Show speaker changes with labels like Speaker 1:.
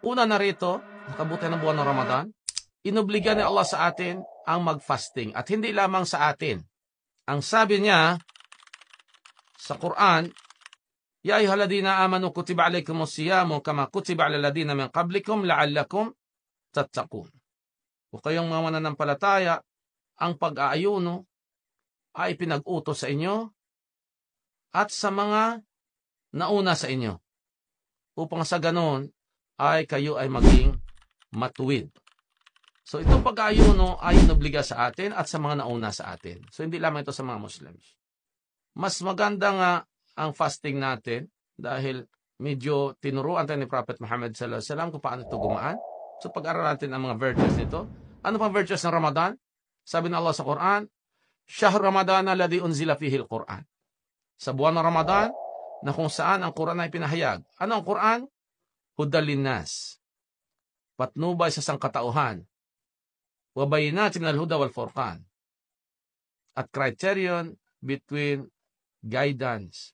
Speaker 1: Una na rito, nakabuti ng buwan ng Ramadan, inobliga ni Allah sa atin ang mag-fasting. At hindi lamang sa atin. Ang sabi niya sa Quran, Ya ayyuhalladhina amanu kutiba alaykumus siyamu kama kutiba alal ladina min qablikum la'allakum tattaqun. O kayong mga mananampalataya, ang pag-aayuno ay pinag-utos sa inyo at sa mga nauna sa inyo, upang sa ganon ay kayo ay maging matuwid. So itong pag-aayuno ay inobliga sa atin at sa mga nauna sa atin. So hindi lamang ito sa mga Muslims. Mas maganda nga ang fasting natin dahil medyo tinuruan tayo ni Prophet Muhammad sallallahu alaihi wasallam kung paano ito gumaan. So pag-aral natin ang mga virtues nito. Ano pang virtues ng Ramadan? Sabi ng Allah sa Quran, Shahr Ramadan alladhi unzila fihi al-Quran. Sa buwan ng Ramadan na kung saan ang Quran ay pinahayag. Ano ang Quran? Hudal linnas. Patnubay sa sangkatauhan. Wa bayinatin minal huda wal furqan. At criterion between guidance